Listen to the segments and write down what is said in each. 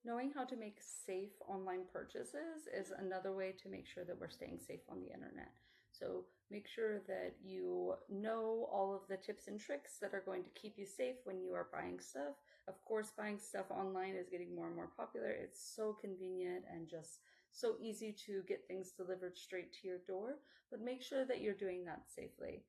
Knowing how to make safe online purchases is another way to make sure that we're staying safe on the internet. So make sure that you know all of the tips and tricks that are going to keep you safe when you are buying stuff. Of course, buying stuff online is getting more and more popular. It's so convenient and just so easy to get things delivered straight to your door, but make sure that you're doing that safely.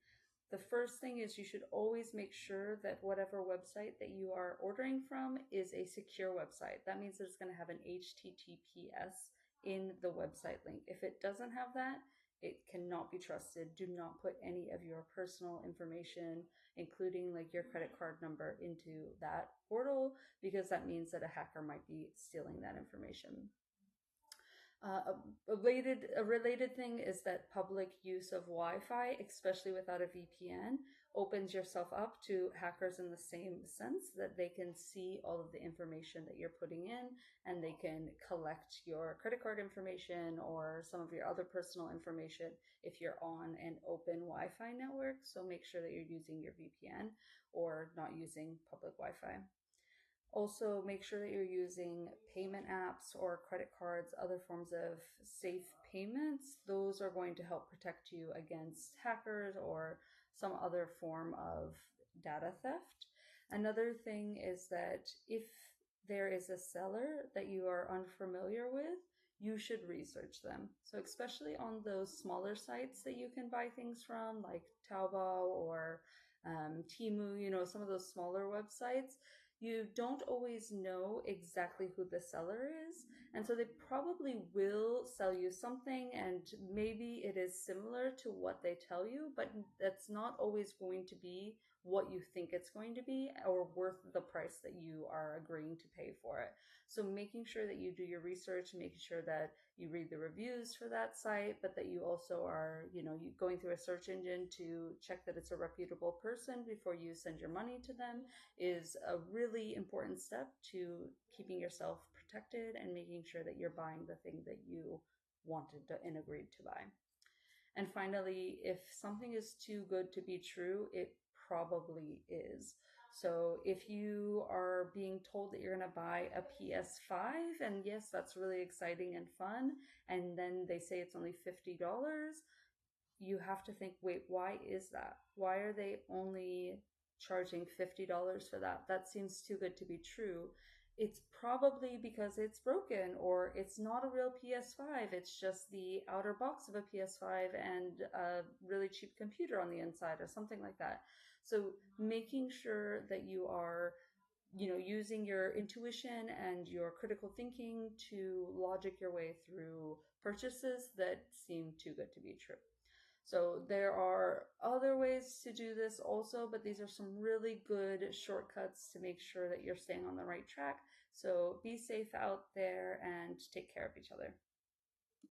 The first thing is you should always make sure that whatever website that you are ordering from is a secure website. That means it's going to have an HTTPS in the website link. If it doesn't have that, it cannot be trusted. Do not put any of your personal information, including like your credit card number, into that portal because that means that a hacker might be stealing that information. A related thing is that public use of Wi-Fi, especially without a VPN, opens yourself up to hackers in the same sense that they can see all of the information that you're putting in and they can collect your credit card information or some of your other personal information if you're on an open Wi-Fi network. So make sure that you're using your VPN or not using public Wi-Fi. Also, make sure that you're using payment apps or credit cards, other forms of safe payments. Those are going to help protect you against hackers or some other form of data theft. Another thing is that if there is a seller that you are unfamiliar with, you should research them. So, especially on those smaller sites that you can buy things from, like Taobao or Temu, some of those smaller websites, you don't always know exactly who the seller is. And so they probably will sell you something and maybe it is similar to what they tell you, but that's not always going to be what you think it's going to be or worth the price that you are agreeing to pay for it. So making sure that you do your research, making sure that you read the reviews for that site, but that you also are, you going through a search engine to check that it's a reputable person before you send your money to them is a really important step to keeping yourself protected and making sure that you're buying the thing that you wanted to and agreed to buy. And finally, if something is too good to be true, it probably is. So if you are being told that you're going to buy a PS5, and yes, that's really exciting and fun, and then they say it's only $50, you have to think, wait, why is that? Why are they only charging $50 for that? That seems too good to be true. It's probably because it's broken or it's not a real PS5. It's just the outer box of a PS5 and a really cheap computer on the inside or something like that. So making sure that you are using your intuition and your critical thinking to logic your way through purchases that seem too good to be true. So there are other ways to do this also, but these are some really good shortcuts to make sure that you're staying on the right track. So be safe out there and take care of each other.